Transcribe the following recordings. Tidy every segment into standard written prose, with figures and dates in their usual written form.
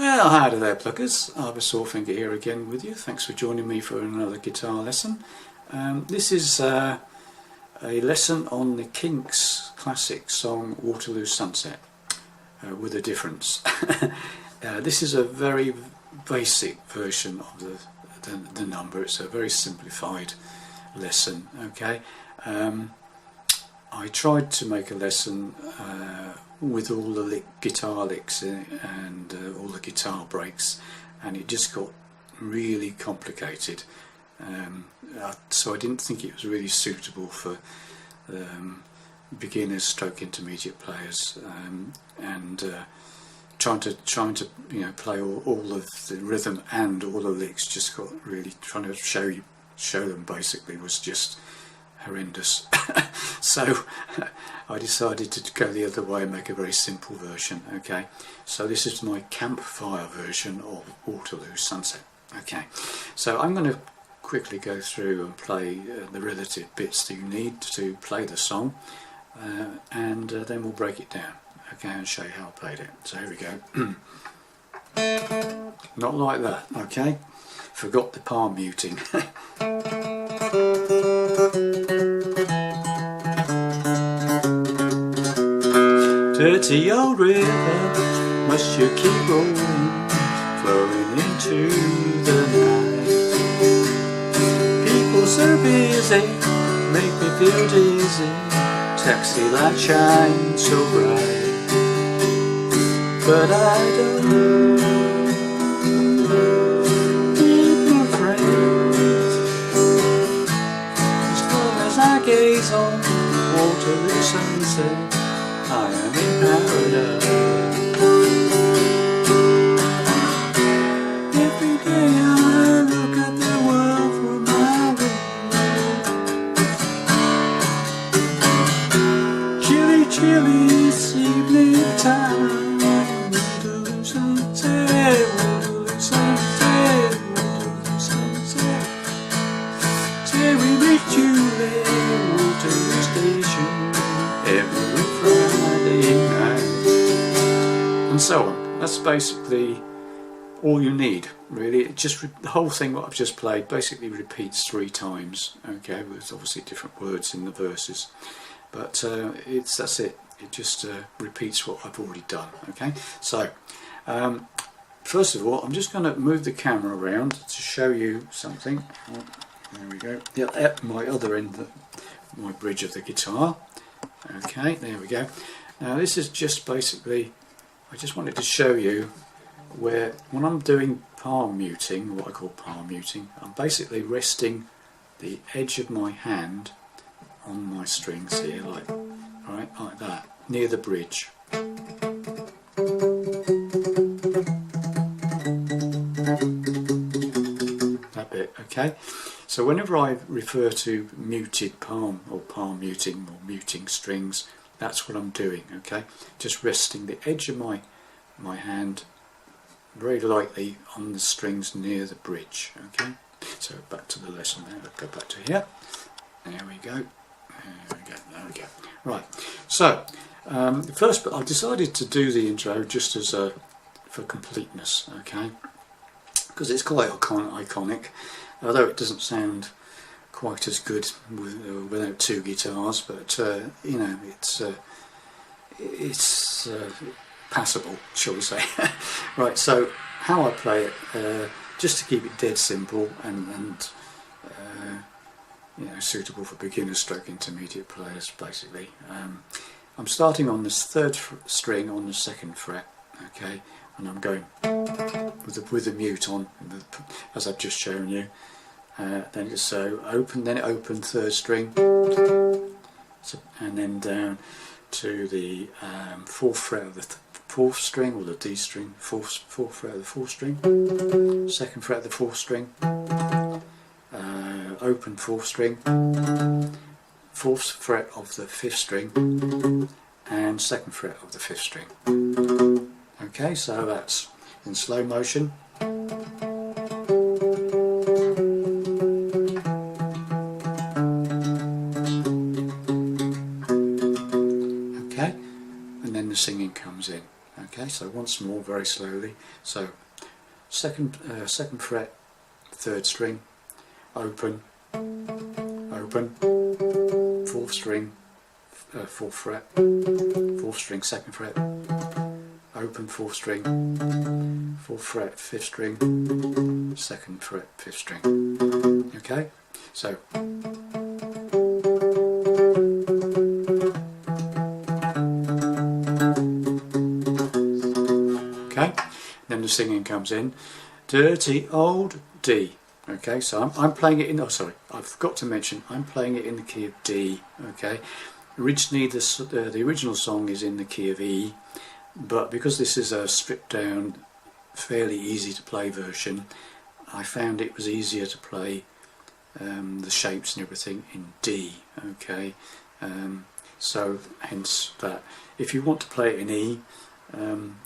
Well, howdy there pluckers, Arbor Sawfinger here again with you. Thanks for joining me for another guitar lesson. This is a lesson on the Kinks classic song Waterloo Sunset, with a difference. This is a very basic version of the number. It's a very simplified lesson, okay? I tried to make a lesson with all the guitar licks and all the guitar breaks, and it just got really complicated, so I didn't think it was really suitable for beginners stroke intermediate players, and trying to play all of the rhythm and all the licks just got really, trying to show them basically was just horrendous. So I decided to go the other way and make a very simple version. Okay, so this is my Campfire version of Waterloo Sunset. Okay, so I'm going to quickly go through and play the relative bits that you need to play the song, and then we'll break it down, okay, and show you how I played it. So here we go. Not like that, okay? Forgot the palm muting. Dirty old river, must you keep rolling, flowing into the night? People so busy, make me feel dizzy, taxi light shines so bright, but I don't need no friends, as long as I gaze on Waterloo sunset, I am in paradise. Every day I look at the world from my window. Chilly, chilly, it's evening time. Waterloo sunset, Waterloo sunset, Waterloo sunset. Till we meet you there, Waterloo station, every Friday night, and so on. That's basically all you need, really. It just the whole thing what I've just played basically repeats 3 times, okay, with obviously different words in the verses, but that's it. It just repeats what I've already done, okay? So first of all, I'm just going to move the camera around to show you something. Oh, there we go. Yeah, at my other end, my bridge of the guitar. Okay, there we go. Now this is just basically, I just wanted to show you where, when I'm doing palm muting, what I call palm muting, I'm basically resting the edge of my hand on my strings here, like that, near the bridge. That bit, okay? So whenever I refer to muted palm or palm muting or muting strings, that's what I'm doing, okay? Just resting the edge of my hand very lightly on the strings near the bridge, okay? So back to the lesson now. Let's go back to here. There we go. There we go. Right. So first, I decided to do the intro just as for completeness, okay? Because it's quite iconic. Although it doesn't sound quite as good without 2 guitars, but you know, it's passable, shall we say. Right, so how I play it, just to keep it dead simple and you know, suitable for beginner stroke intermediate players, basically. I'm starting on this 3rd string on the 2nd fret, okay, and I'm going with the mute on, as I've just shown you. Then it's so open, then it open 3rd string, so, and then down to the 4th fret of the 4th string, or the D string, 4th fret of the 4th string, 2nd fret of the 4th string, open 4th string, 4th fret of the 5th string, and 2nd fret of the 5th string. Okay, so that's in slow motion. Okay, and then the singing comes in. Okay, so once more very slowly. So second fret, 3rd string, open, open, 4th string, 4th fret, 4th string, 2nd fret, open, 4th string, 4th fret, 5th string, 2nd fret, 5th string. Okay, so okay, then the singing comes in. Dirty old D. Okay, so I'm playing it in. Oh, sorry, I forgot to mention I'm playing it in the key of D. Okay, originally the original song is in the key of E, but because this is a stripped down, fairly easy to play version, I found it was easier to play the shapes and everything in D. Okay, so hence that. If you want to play it in E,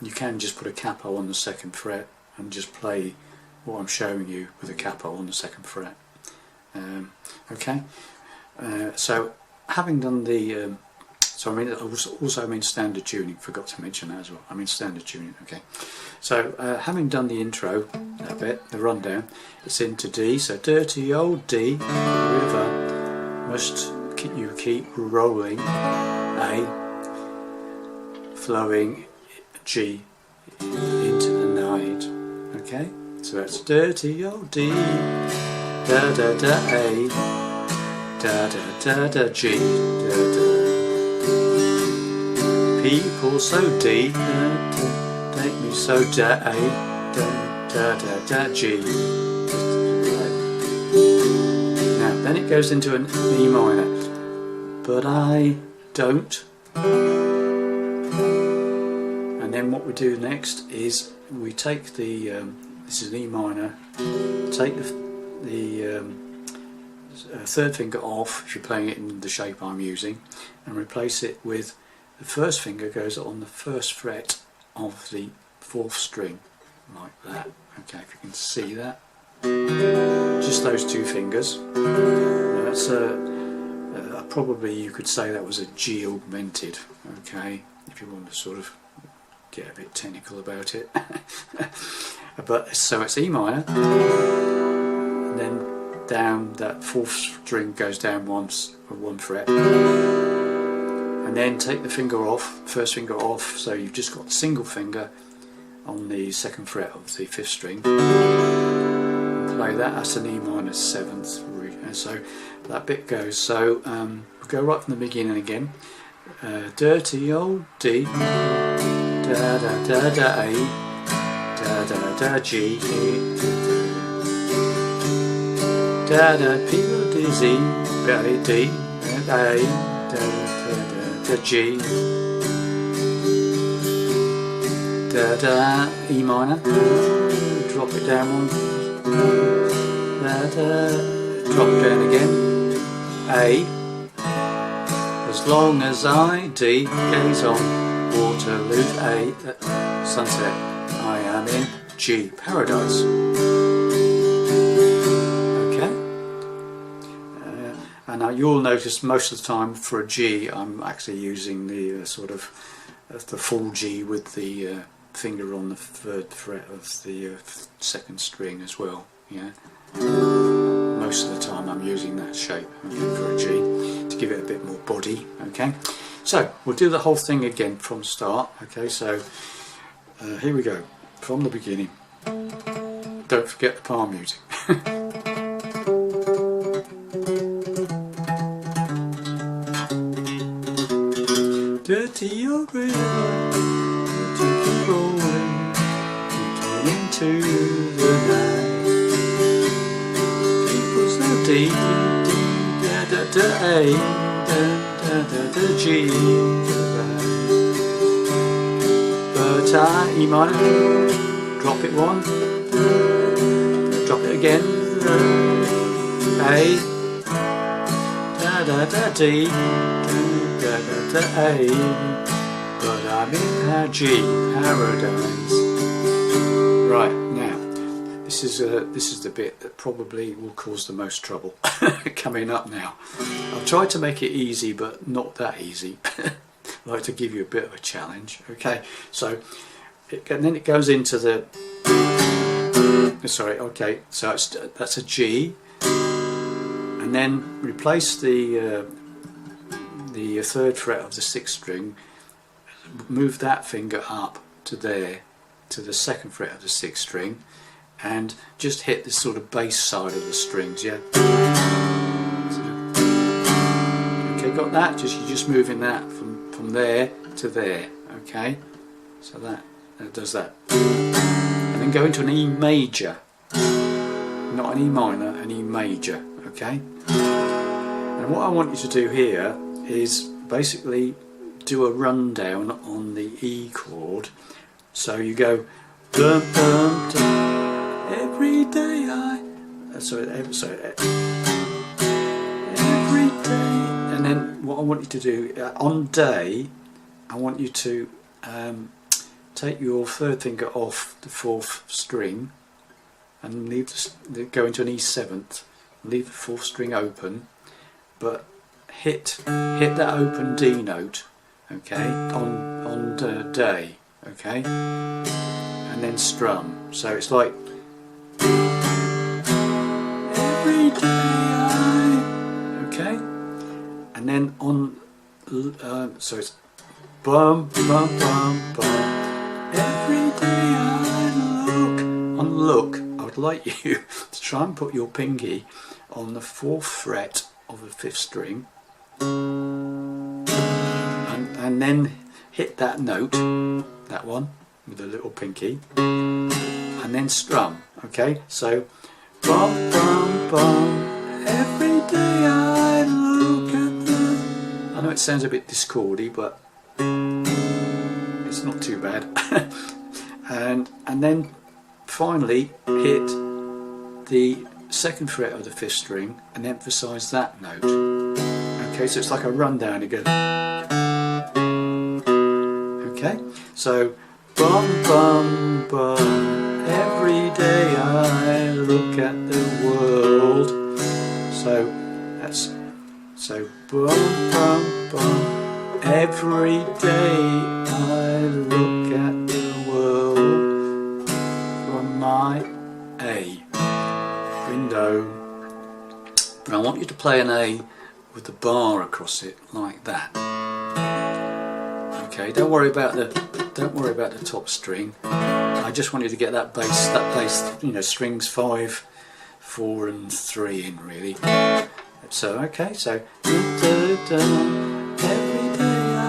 you can just put a capo on the 2nd fret and just play what I'm showing you with a capo on the 2nd fret. Okay, so having done the so I mean also standard tuning, forgot to mention that as well. I mean standard tuning. Okay, so having done the intro, that bit, the rundown, it's into D. So dirty old D, river must keep rolling, A, flowing, G into the night. Okay, so that's dirty old D, da da da A, da da da da G, da da. People so D, da da, take me so da A, da da da da G. Now then it goes into an E minor, but I don't. And then what we do next is we take the this is an E minor, take the 3rd finger off if you're playing it in the shape I'm using, and replace it with the 1st finger goes on the 1st fret of the 4th string, like that. Okay, if you can see that, just those 2 fingers. That's probably you could say that was a G augmented. Okay, if you want to sort of get a bit technical about it. But so it's E minor, and then down that 4th string goes down once or 1 fret, and then take the finger off, 1st finger off, so you've just got a single finger on the 2nd fret of the 5th string, and play that as an E minor 7th, and so that bit goes. So we'll go right from the beginning again. Dirty old D, da da da da A, da da da G, da da people dizzy, D, A, da da G, da da E minor, drop it down one, da da, drop it down again, A, as long as I, D, gaze on Waterloo, A, sunset, I am in G, paradise. Okay, and now you'll notice most of the time for a G I'm actually using the sort of the full G with the finger on the 3rd fret of the 2nd string as well. Yeah, most of the time I'm using that shape for a G to give it a bit more body. Okay, so we'll do the whole thing again from the start. Okay, so here we go from the beginning. Don't forget the palm music. Dirty old river, to keep rolling, into the night. People so deep, da da da A, da da da da G, but I, E minor, drop it 1, drop it again, A, da da da D, da da da A, but I'm in G, paradise. Right, now this is the bit that probably will cause the most trouble coming up now. I've tried to make it easy, but not that easy. I'd like to give you a bit of a challenge. Okay, so and then it goes into the. Sorry, okay. So that's a G, and then replace the third fret of the sixth string. Move that finger up to there, to the second fret of the sixth string, and just hit the sort of bass side of the strings. Yeah. So, okay, got that? You're just moving that from there to there. Okay. So that does that. And then go into an E major, not an E minor, an E major. Okay. And what I want you to do here is basically do a rundown on the E chord. So you go dum dum dum. Every day every day. And then what I want you to do on day, I want you to take your third finger off the fourth string and go into an E7th. Leave the fourth string open, but hit that open D note, okay, on day, okay, and then strum. So it's like every day okay, and then on so it's bum bum bum bum. Every day I look. On look, I would like you to try and put your pinky on the fourth fret of the fifth string, and then hit that note, that one with the little pinky, and then strum. Okay, so bum bum bum. Every day I look at the. I know it sounds a bit discordy, but it's not too bad. and then finally hit the second fret of the fifth string and emphasize that note. Okay, so it's like a rundown again. Okay, so bum bum bum. Every day I look at the world. So that's bum bum bum. Every day I look at the world from my A window. And I want you to play an A with the bar across it like that. Okay, don't worry about the top string. I just want you to get that bass, you know, strings 5, 4 and 3 in really. So okay, so every day I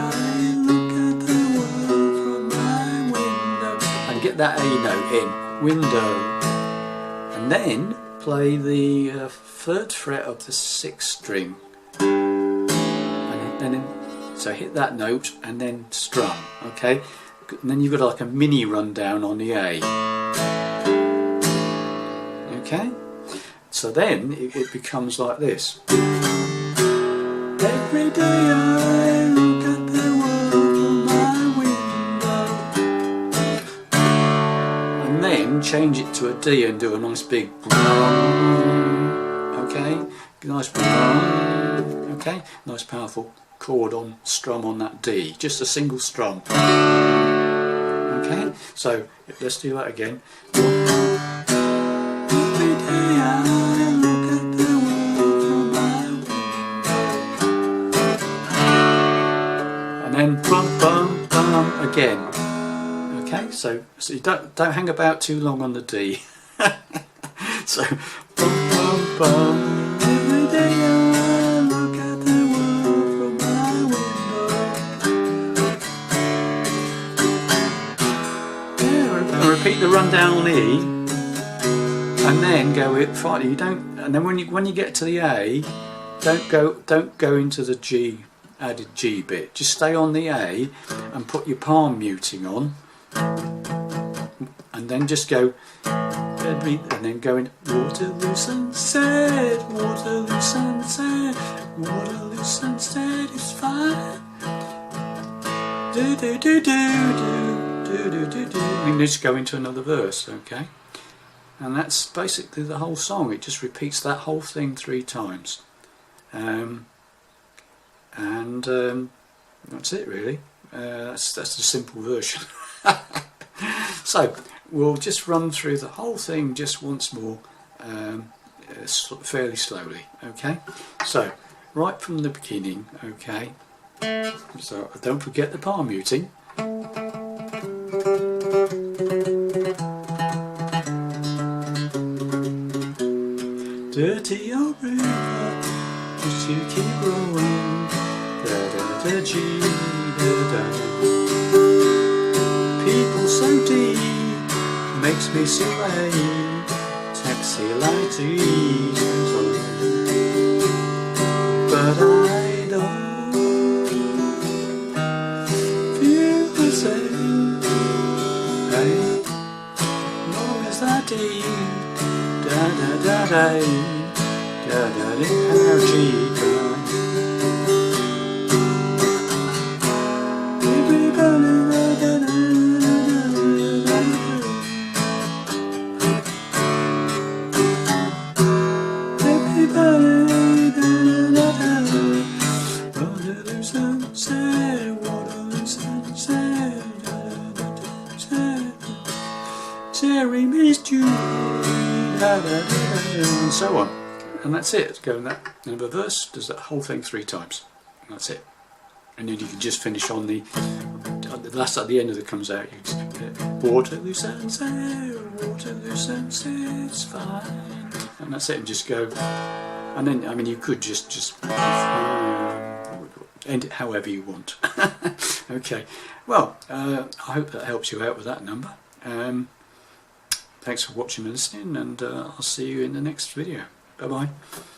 look at the world from my window, and get that A note in, window, and then play the third fret of the sixth string, and then so hit that note and then strum. Okay, and then you've got like a mini rundown on the A. Okay, so then it becomes like this. Every day I look at the world from my window, and then change it to a D and do a nice big okay, nice okay, nice powerful chord on strum on that D, just a single strum. Okay, so let's do that again. Every day I look at the world from my window, and then bum bum bum again. Okay, so you don't hang about too long on the D. So bum bum bum. Every day I look at the world from my window. Yeah, repeat the rundown on E, and then go it finally. You don't, and then when you get to the A, don't go into the G, added G bit. Just stay on the A and put your palm muting on, and then just go. And then go in Waterloo sunset, Waterloo sunset, Waterloo sunset is fine. Do do do do do do do do do. And just go into another verse, okay? And that's basically the whole song. It just repeats that whole thing 3 times, and that's it really. That's the simple version. So we'll just run through the whole thing just once more, fairly slowly. Okay, so right from the beginning. Okay, so don't forget the palm muting. Dirty old river, used to keep rolling, da-da-da-gee, da-da. People so deep, makes me so late, taxi lights goes on. But I don't feel the same, hey, long as I deep. Da da da da da da energy. Waterloo sunset, Waterloo sunset, Jerry missed you. And so on, and that's it. Go in that in the verse, does that whole thing 3 times, and that's it. And then you can just finish on the last at the end of it comes out. You just, Waterloo sunset, Waterloo sunset's fine, and that's it. And just go, and then I mean you could just end it however you want. Okay, well I hope that helps you out with that number. Thanks for watching and listening, and I'll see you in the next video. Bye bye.